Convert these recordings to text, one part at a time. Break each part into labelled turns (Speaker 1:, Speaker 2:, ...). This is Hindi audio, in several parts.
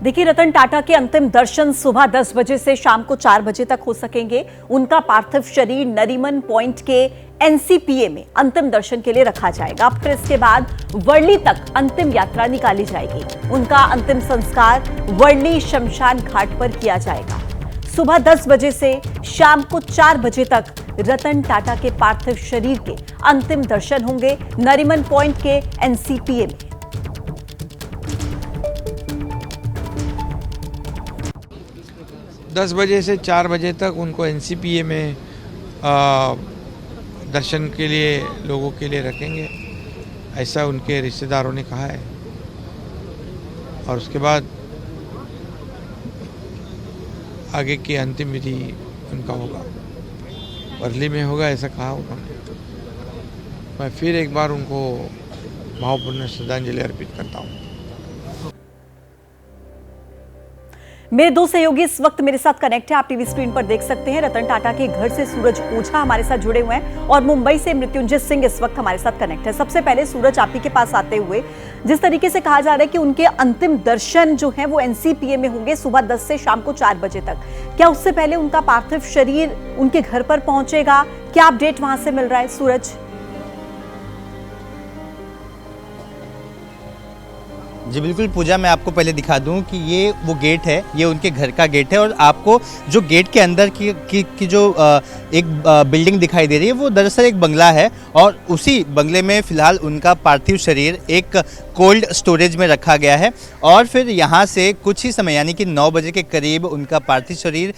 Speaker 1: देखिए, रतन टाटा के अंतिम दर्शन सुबह 10 बजे से शाम को 4 बजे तक हो सकेंगे। उनका पार्थिव शरीर नरीमन पॉइंट के एनसीपीए में अंतिम दर्शन के लिए रखा जाएगा। फिर इसके बाद वर्ली तक अंतिम यात्रा निकाली जाएगी। उनका अंतिम संस्कार वर्ली शमशान घाट पर किया जाएगा। सुबह 10 बजे से शाम को 4 बजे तक रतन टाटा के पार्थिव शरीर के अंतिम दर्शन होंगे नरीमन पॉइंट के एनसीपीए में।
Speaker 2: दस बजे से 4 बजे तक उनको एनसीपीए में दर्शन के लिए लोगों के लिए रखेंगे, ऐसा उनके रिश्तेदारों ने कहा है। और उसके बाद आगे की अंतिम विधि उनका होगा, वर्ली में होगा, ऐसा कहा उन्होंने। मैं फिर एक बार उनको भावपूर्ण श्रद्धांजलि अर्पित करता हूँ।
Speaker 1: मेरे दो सहयोगी इस वक्त मेरे साथ कनेक्ट है, आप टीवी स्क्रीन पर देख सकते हैं। रतन टाटा के घर से सूरज ओझा हमारे साथ जुड़े हुए हैं और मुंबई से मृत्युंजय सिंह इस वक्त हमारे साथ कनेक्ट है। सबसे पहले सूरज, आप ही के पास आते हुए, जिस तरीके से कहा जा रहा है कि उनके अंतिम दर्शन जो हैं वो एनसीपीए में होंगे सुबह 10 से शाम को 4 बजे तक, क्या उससे पहले उनका पार्थिव शरीर उनके घर पर पहुंचेगा? क्या अपडेट वहां से मिल रहा है सूरज?
Speaker 3: जी बिल्कुल पूजा, मैं आपको पहले दिखा दूं कि ये वो गेट है, ये उनके घर का गेट है। और आपको जो गेट के अंदर की जो एक बिल्डिंग दिखाई दे रही है वो दरअसल एक बंगला है और उसी बंगले में फ़िलहाल उनका पार्थिव शरीर एक कोल्ड स्टोरेज में रखा गया है। और फिर यहाँ से कुछ ही समय यानी कि 9 बजे के करीब उनका पार्थिव शरीर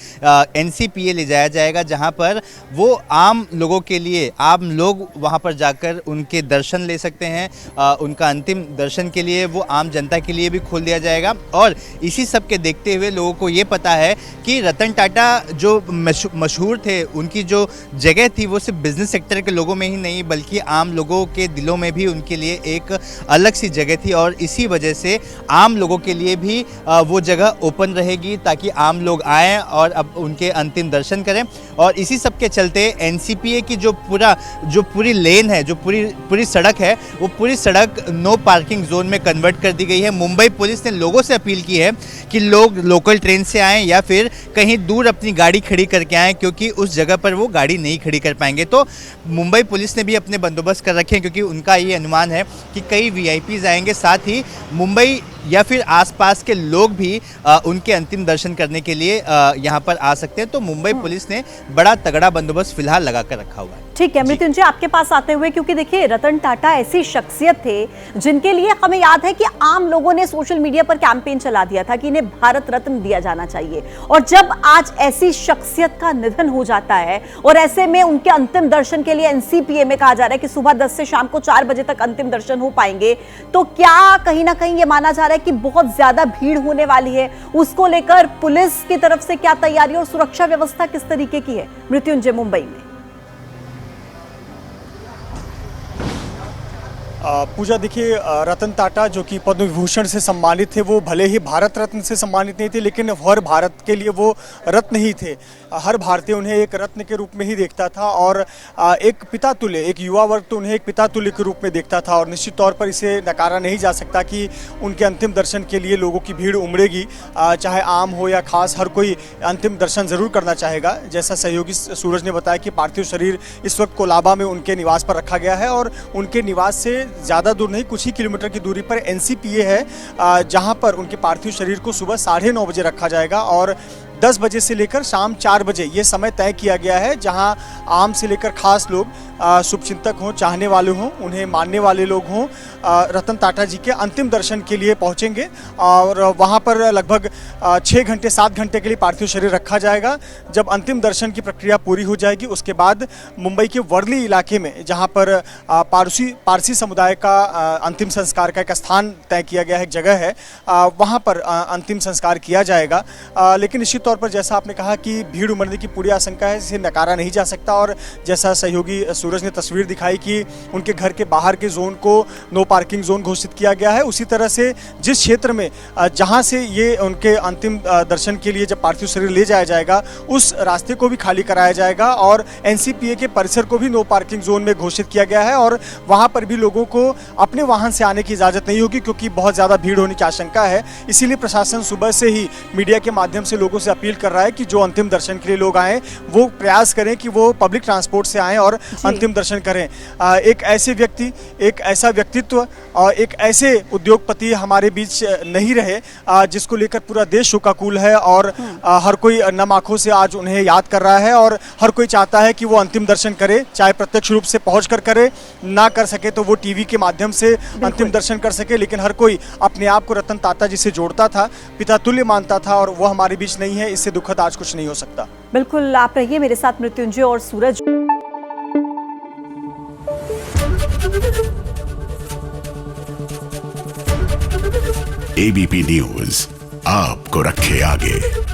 Speaker 3: एनसीपीए ले जाया जाएगा, जहाँ पर वो आम लोगों के लिए, आम लोग वहाँ पर जाकर उनके दर्शन ले सकते हैं। उनका अंतिम दर्शन के लिए वो आम जनता के लिए भी खोल दिया जाएगा। और इसी सब के देखते हुए लोगों को ये पता है कि रतन टाटा जो मशहूर थे, उनकी जो जगह थी वो सिर्फ बिजनेस सेक्टर के लोगों में ही नहीं बल्कि आम लोगों के दिलों में भी उनके लिए एक अलग सी जगह थी। और इसी वजह से आम लोगों के लिए भी वो जगह ओपन रहेगी ताकि आम लोग आएँ और अब उनके अंतिम दर्शन करें। और इसी सब के चलते एनसीपीए की जो पूरी लेन है, जो पूरी सड़क है, वो पूरी सड़क नो पार्किंग जोन में कन्वर्ट कर दी गई है। मुंबई पुलिस ने लोगों से अपील की है कि लोग लोकल ट्रेन से आएँ या फिर कहीं दूर अपनी गाड़ी खड़ी करके आएँ, क्योंकि उस जगह पर वो गाड़ी नहीं खड़ी कर पाएंगे। तो मुंबई पुलिस ने भी अपने बंदोबस्त कर रखे हैं, क्योंकि उनका ये अनुमान है कि कई वीआईपीज आएंगे, साथ ही मुंबई या फिर आसपास के लोग भी उनके अंतिम दर्शन करने के लिए यहाँ पर आ सकते हैं। तो मुंबई पुलिस ने बड़ा तगड़ा बंदोबस्त फिलहाल लगा कर रखा हुआ है।
Speaker 1: ठीक है मृत्युंजय, आपके पास आते हुए, क्योंकि देखिए रतन टाटा ऐसी शख्सियत थे जिनके लिए हमें याद है कि आम लोगों ने सोशल मीडिया पर कैंपेन चला दिया था कि इन्हें भारत रत्न दिया जाना चाहिए। और जब आज ऐसी शख्सियत का निधन हो जाता है और ऐसे में उनके अंतिम दर्शन के लिए एनसीपीए में कहा जा रहा है कि सुबह 10 से शाम को 4 बजे तक अंतिम दर्शन हो पाएंगे, तो क्या कहीं ना कहीं ये माना जा रहा है कि बहुत ज्यादा भीड़ होने वाली है? उसको लेकर पुलिस की तरफ से क्या तैयारी और सुरक्षा व्यवस्था किस तरीके की है मृत्युंजय मुंबई में?
Speaker 4: पूजा, देखिए रतन टाटा जो कि पद्म विभूषण से सम्मानित थे, वो भले ही भारत रत्न से सम्मानित नहीं थे लेकिन हर भारत के लिए वो रत्न ही थे। हर भारतीय उन्हें एक रत्न के रूप में ही देखता था और एक पिता तुल्य, एक युवा वर्ग तो उन्हें एक पिता तुल्य के रूप में देखता था। और निश्चित तौर पर इसे नकारा नहीं जा सकता कि उनके अंतिम दर्शन के लिए लोगों की भीड़ उमड़ेगी, चाहे आम हो या खास, हर कोई अंतिम दर्शन ज़रूर करना चाहेगा। जैसा सहयोगी सूरज ने बताया कि पार्थिव शरीर इस वक्त कोलाबा में उनके निवास पर रखा गया है और उनके निवास से ज़्यादा दूर नहीं, कुछ ही किलोमीटर की दूरी पर एनसीपीए है, जहां पर उनके पार्थिव शरीर को सुबह 9:30 बजे रखा जाएगा। और 10 बजे से लेकर शाम 4 बजे ये समय तय किया गया है, जहां आम से लेकर खास लोग, शुभचिंतक हों, चाहने वाले हों, उन्हें मानने वाले लोग हों, रतन टाटा जी के अंतिम दर्शन के लिए पहुंचेंगे। और वहां पर लगभग 6 घंटे 7 घंटे के लिए पार्थिव शरीर रखा जाएगा। जब अंतिम दर्शन की प्रक्रिया पूरी हो जाएगी उसके बाद मुंबई के वर्ली इलाके में, जहाँ पर पारसी समुदाय का अंतिम संस्कार का एक स्थान तय किया गया है, एक जगह है, वहाँ पर अंतिम संस्कार किया जाएगा। लेकिन निश्चित तौर पर जैसा आपने कहा कि भीड़ उमड़ने की पूरी आशंका है, इसे नकारा नहीं जा सकता। और जैसा सहयोगी सूरज ने तस्वीर दिखाई कि उनके घर के बाहर के जोन को नो पार्किंग जोन घोषित किया गया है, उसी तरह से जिस क्षेत्र में जहां से ये उनके अंतिम दर्शन के लिए जब पार्थिव शरीर ले जाया जाएगा उस रास्ते को भी खाली कराया जाएगा और एनसीपीए के परिसर को भी नो पार्किंग जोन में घोषित किया गया है और वहां पर भी लोगों को अपने वाहन से आने की इजाज़त नहीं होगी क्योंकि बहुत ज़्यादा भीड़ होने की आशंका है। इसीलिए प्रशासन सुबह से ही मीडिया के माध्यम से लोगों से अपील कर रहा है कि जो अंतिम दर्शन के लिए लोग आएँ वो प्रयास करें कि वो पब्लिक ट्रांसपोर्ट से आएँ और अंतिम दर्शन करें। एक ऐसे व्यक्ति, एक ऐसा व्यक्तित्व और एक ऐसे उद्योगपति हमारे बीच नहीं रहे जिसको लेकर पूरा देश शोकाकुल है और हर कोई नम आंखों से आज उन्हें याद कर रहा है और हर कोई चाहता है कि वो अंतिम दर्शन करे, चाहे प्रत्यक्ष रूप से पहुंच कर करे, ना कर सके तो वो टीवी के माध्यम से अंतिम दर्शन कर सके, लेकिन हर कोई अपने आप को रतन टाटा जी से जोड़ता था, पिता तुल्य मानता था और वो हमारे बीच नहीं है। इससे दुखद आज कुछ नहीं हो सकता।
Speaker 1: बिल्कुल, आप रहिए मेरे साथ मृत्युंजय और सूरज।
Speaker 5: एबीपी न्यूज आपको रखे आगे।